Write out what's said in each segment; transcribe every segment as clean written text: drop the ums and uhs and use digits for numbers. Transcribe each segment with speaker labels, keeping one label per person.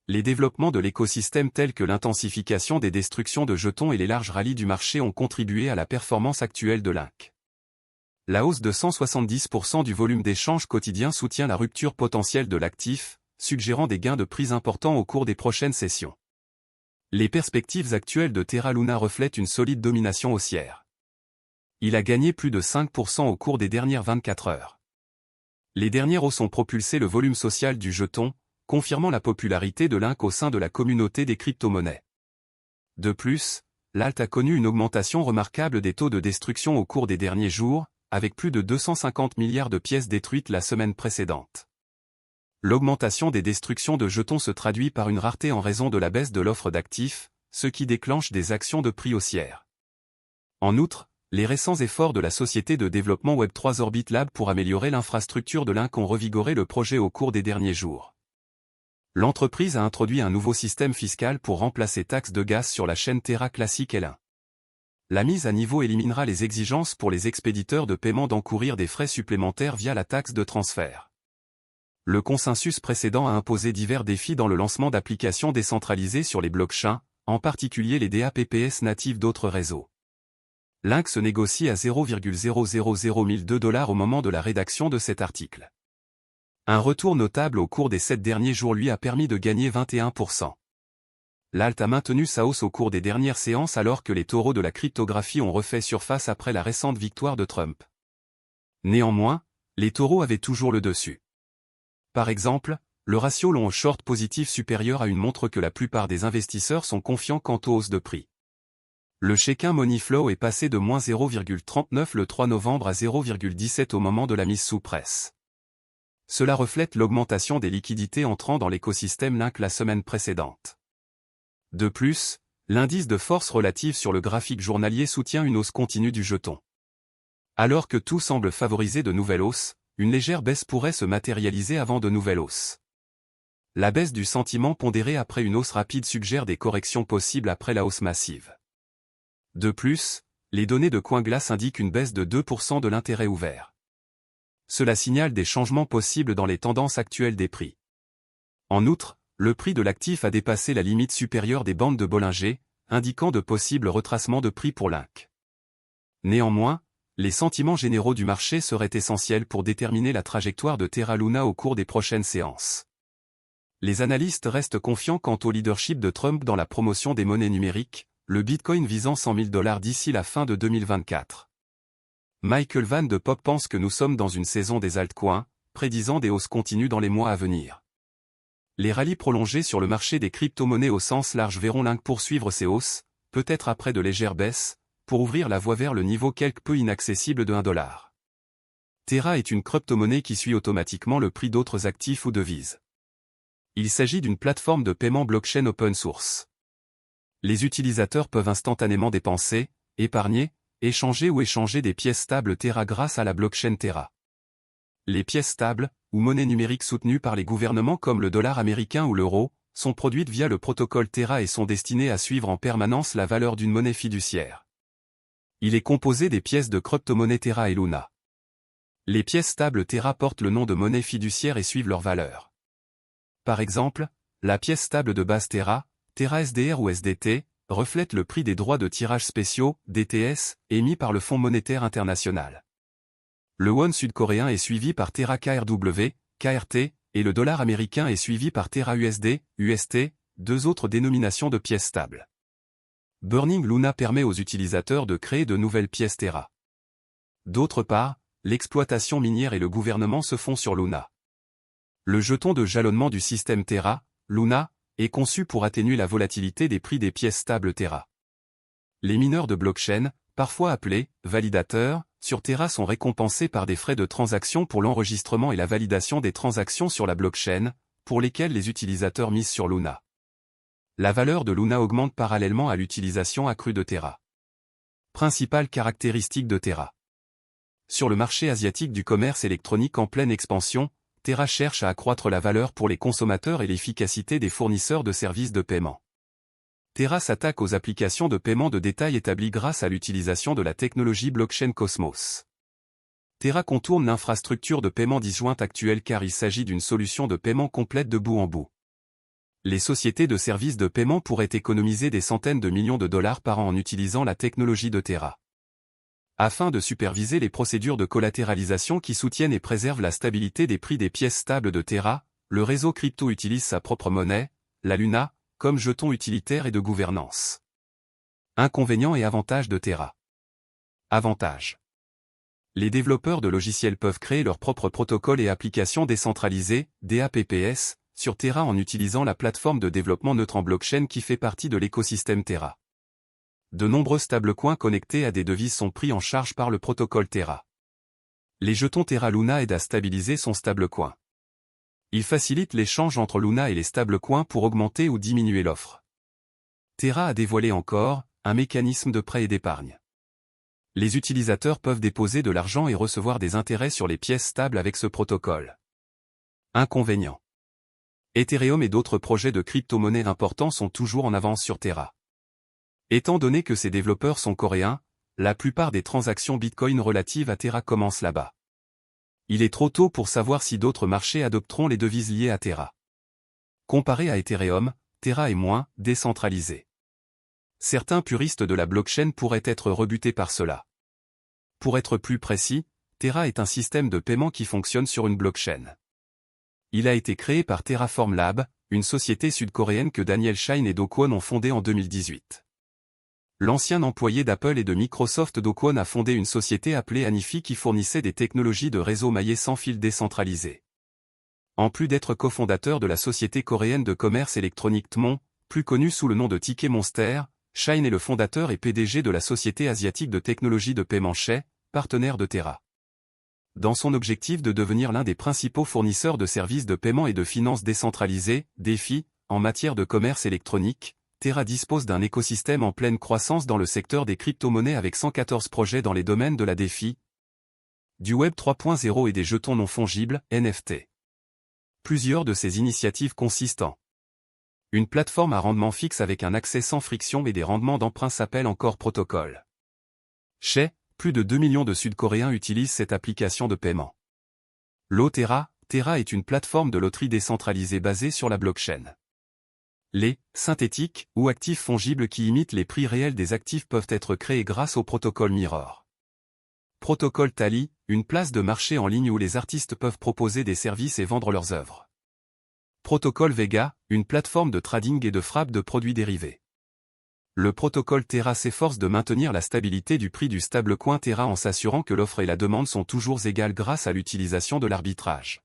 Speaker 1: Les développements de l'écosystème tels que l'intensification des destructions de jetons et les larges rallyes du marché ont contribué à la performance actuelle de Link. La hausse de 170% du volume d'échanges quotidiens soutient la rupture potentielle de l'actif, suggérant des gains de prix importants au cours des prochaines sessions. Les perspectives actuelles de Terra Luna reflètent une solide domination haussière. Il a gagné plus de 5% au cours des dernières 24 heures. Les dernières hausses ont propulsé le volume social du jeton, confirmant la popularité de Link au sein de la communauté des crypto-monnaies. De plus, l'alt a connu une augmentation remarquable des taux de destruction au cours des derniers jours, avec plus de 250 milliards de pièces détruites la semaine précédente. L'augmentation des destructions de jetons se traduit par une rareté en raison de la baisse de l'offre d'actifs, ce qui déclenche des actions de prix haussières. En outre, les récents efforts de la société de développement Web3 Orbit Lab pour améliorer l'infrastructure de Link ont revigoré le projet au cours des derniers jours. L'entreprise a introduit un nouveau système fiscal pour remplacer taxes de gaz sur la chaîne Terra classique L1. La mise à niveau éliminera les exigences pour les expéditeurs de paiement d'encourir des frais supplémentaires via la taxe de transfert. Le consensus précédent a imposé divers défis dans le lancement d'applications décentralisées sur les blockchains, en particulier les DApps natifs d'autres réseaux. Link se négocie à 0,00002 $ au moment de la rédaction de cet article. Un retour notable au cours des 7 derniers jours lui a permis de gagner 21%. L'alt a maintenu sa hausse au cours des dernières séances alors que les taureaux de la cryptographie ont refait surface après la récente victoire de Trump. Néanmoins, les taureaux avaient toujours le dessus. Par exemple, le ratio long au short positif supérieur à 1 montre que la plupart des investisseurs sont confiants quant aux hausses de prix. Le Shaikin Money Flow est passé de -0,39 le 3 novembre à 0,17 au moment de la mise sous presse. Cela reflète l'augmentation des liquidités entrant dans l'écosystème Link la semaine précédente. De plus, l'indice de force relative sur le graphique journalier soutient une hausse continue du jeton. Alors que tout semble favoriser de nouvelles hausses, une légère baisse pourrait se matérialiser avant de nouvelles hausses. La baisse du sentiment pondéré après une hausse rapide suggère des corrections possibles après la hausse massive. De plus, les données de CoinGlass indiquent une baisse de 2% de l'intérêt ouvert. Cela signale des changements possibles dans les tendances actuelles des prix. En outre, le prix de l'actif a dépassé la limite supérieure des bandes de Bollinger, indiquant de possibles retracements de prix pour Link. Néanmoins, les sentiments généraux du marché seraient essentiels pour déterminer la trajectoire de Terra Luna au cours des prochaines séances. Les analystes restent confiants quant au leadership de Trump dans la promotion des monnaies numériques, le Bitcoin visant 100 000 $ d'ici la fin de 2024. Michael Van de Pop pense que nous sommes dans une saison des altcoins, prédisant des hausses continues dans les mois à venir. Les rallyes prolongés sur le marché des crypto-monnaies au sens large verront Link poursuivre ses hausses, peut-être après de légères baisses, pour ouvrir la voie vers le niveau quelque peu inaccessible de 1 $. Terra est une crypto-monnaie qui suit automatiquement le prix d'autres actifs ou devises. Il s'agit d'une plateforme de paiement blockchain open source. Les utilisateurs peuvent instantanément dépenser, épargner, échanger des pièces stables Terra grâce à la blockchain Terra. Les pièces stables, ou monnaies numériques soutenues par les gouvernements comme le dollar américain ou l'euro, sont produites via le protocole Terra et sont destinées à suivre en permanence la valeur d'une monnaie fiduciaire. Il est composé des pièces de crypto-monnaie Terra et Luna. Les pièces stables Terra portent le nom de monnaie fiduciaire et suivent leur valeur. Par exemple, la pièce stable de base Terra, Terra SDR ou SDT, reflète le prix des droits de tirage spéciaux, DTS, émis par le Fonds monétaire international. Le won sud-coréen est suivi par Terra KRW, KRT, et le dollar américain est suivi par Terra USD, UST, deux autres dénominations de pièces stables. Burning Luna permet aux utilisateurs de créer de nouvelles pièces Terra. D'autre part, l'exploitation minière et le gouvernement se font sur Luna. Le jeton de jalonnement du système Terra, Luna, est conçu pour atténuer la volatilité des prix des pièces stables Terra. Les mineurs de blockchain, parfois appelés validateurs, sur Terra sont récompensés par des frais de transaction pour l'enregistrement et la validation des transactions sur la blockchain, pour lesquelles les utilisateurs misent sur Luna. La valeur de Luna augmente parallèlement à l'utilisation accrue de Terra. Principale caractéristique de Terra. Sur le marché asiatique du commerce électronique en pleine expansion, Terra cherche à accroître la valeur pour les consommateurs et l'efficacité des fournisseurs de services de paiement. Terra s'attaque aux applications de paiement de détail établies grâce à l'utilisation de la technologie blockchain Cosmos. Terra contourne l'infrastructure de paiement disjointe actuelle car il s'agit d'une solution de paiement complète de bout en bout. Les sociétés de services de paiement pourraient économiser des centaines de millions de dollars par an en utilisant la technologie de Terra. Afin de superviser les procédures de collatéralisation qui soutiennent et préservent la stabilité des prix des pièces stables de Terra, le réseau crypto utilise sa propre monnaie, la Luna, comme jeton utilitaire et de gouvernance. Inconvénients et avantages de Terra. Avantages. Les développeurs de logiciels peuvent créer leur propre protocole et applications décentralisées, DApps, sur Terra en utilisant la plateforme de développement neutre en blockchain qui fait partie de l'écosystème Terra. De nombreux stablecoins connectés à des devises sont pris en charge par le protocole Terra. Les jetons Terra Luna aident à stabiliser son stablecoin. Ils facilitent l'échange entre Luna et les stablecoins pour augmenter ou diminuer l'offre. Terra a dévoilé encore un mécanisme de prêt et d'épargne. Les utilisateurs peuvent déposer de l'argent et recevoir des intérêts sur les pièces stables avec ce protocole. Inconvénients. Ethereum et d'autres projets de crypto-monnaie importants sont toujours en avance sur Terra. Étant donné que ces développeurs sont coréens, la plupart des transactions Bitcoin relatives à Terra commencent là-bas. Il est trop tôt pour savoir si d'autres marchés adopteront les devises liées à Terra. Comparé à Ethereum, Terra est moins décentralisé. Certains puristes de la blockchain pourraient être rebutés par cela. Pour être plus précis, Terra est un système de paiement qui fonctionne sur une blockchain. Il a été créé par Terraform Lab, une société sud-coréenne que Daniel Shine et Do Kwon ont fondée en 2018. L'ancien employé d'Apple et de Microsoft Do Kwon a fondé une société appelée Anifi qui fournissait des technologies de réseau maillé sans fil décentralisé. En plus d'être cofondateur de la société coréenne de commerce électronique Tmon, plus connue sous le nom de Ticket Monster, Shine est le fondateur et PDG de la société asiatique de technologie de paiement Shay, partenaire de Terra. Dans son objectif de devenir l'un des principaux fournisseurs de services de paiement et de finances décentralisées, DeFi, en matière de commerce électronique, Terra dispose d'un écosystème en pleine croissance dans le secteur des crypto-monnaies avec 114 projets dans les domaines de la DeFi, du Web 3.0 et des jetons non fongibles, NFT. Plusieurs de ces initiatives consistent en une plateforme à rendement fixe avec un accès sans friction et des rendements d'emprunt s'appelle encore Protocol. Shay, plus de 2 millions de Sud-Coréens utilisent cette application de paiement. Terra est une plateforme de loterie décentralisée basée sur la blockchain. Les synthétiques ou actifs fongibles qui imitent les prix réels des actifs peuvent être créés grâce au protocole Mirror. Protocole Tally, une place de marché en ligne où les artistes peuvent proposer des services et vendre leurs œuvres. Protocole Vega, une plateforme de trading et de frappe de produits dérivés. Le protocole Terra s'efforce de maintenir la stabilité du prix du stablecoin Terra en s'assurant que l'offre et la demande sont toujours égales grâce à l'utilisation de l'arbitrage.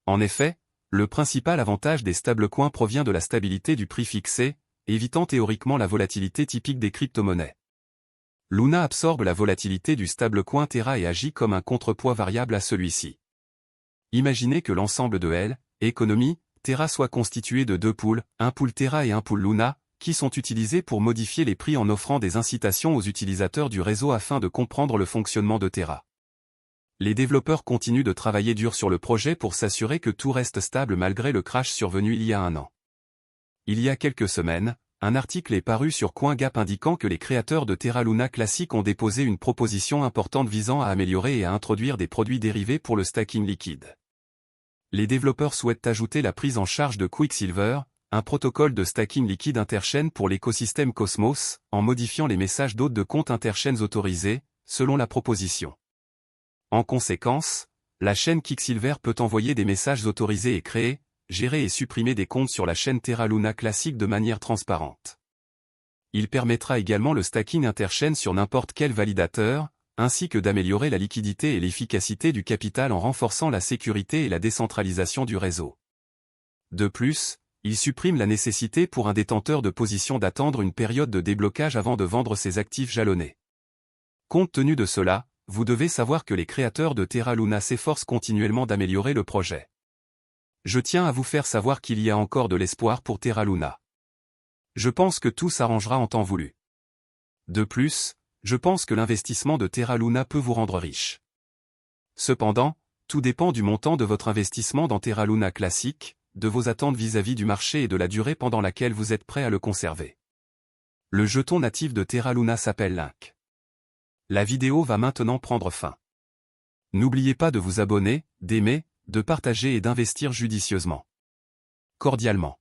Speaker 1: En effet, le principal avantage des stablecoins provient de la stabilité du prix fixé, évitant théoriquement la volatilité typique des crypto-monnaies. Luna absorbe la volatilité du stablecoin Terra et agit comme un contrepoids variable à celui-ci. Imaginez que l'ensemble de L, économie, Terra soit constitué de deux pools, un pool Terra et un pool Luna, qui sont utilisés pour modifier les prix en offrant des incitations aux utilisateurs du réseau afin de comprendre le fonctionnement de Terra. Les développeurs continuent de travailler dur sur le projet pour s'assurer que tout reste stable malgré le crash survenu il y a un an. Il y a quelques semaines, un article est paru sur CoinGap indiquant que les créateurs de Terra Luna Classic ont déposé une proposition importante visant à améliorer et à introduire des produits dérivés pour le stacking liquide. Les développeurs souhaitent ajouter la prise en charge de Quicksilver, un protocole de stacking liquide interchain pour l'écosystème Cosmos, en modifiant les messages d'hôtes de compte interchains autorisés, selon la proposition. En conséquence, la chaîne Quicksilver peut envoyer des messages autorisés et créer, gérer et supprimer des comptes sur la chaîne Terra Luna Classic de manière transparente. Il permettra également le stacking interchain sur n'importe quel validateur, ainsi que d'améliorer la liquidité et l'efficacité du capital en renforçant la sécurité et la décentralisation du réseau. De plus, il supprime la nécessité pour un détenteur de position d'attendre une période de déblocage avant de vendre ses actifs jalonnés. Compte tenu de cela, vous devez savoir que les créateurs de Terra Luna s'efforcent continuellement d'améliorer le projet. Je tiens à vous faire savoir qu'il y a encore de l'espoir pour Terra Luna. Je pense que tout s'arrangera en temps voulu. De plus, je pense que l'investissement de Terra Luna peut vous rendre riche. Cependant, tout dépend du montant de votre investissement dans Terra Luna Classic, de vos attentes vis-à-vis du marché et de la durée pendant laquelle vous êtes prêt à le conserver. Le jeton natif de Terra Luna s'appelle Link. La vidéo va maintenant prendre fin. N'oubliez pas de vous abonner, d'aimer, de partager et d'investir judicieusement. Cordialement.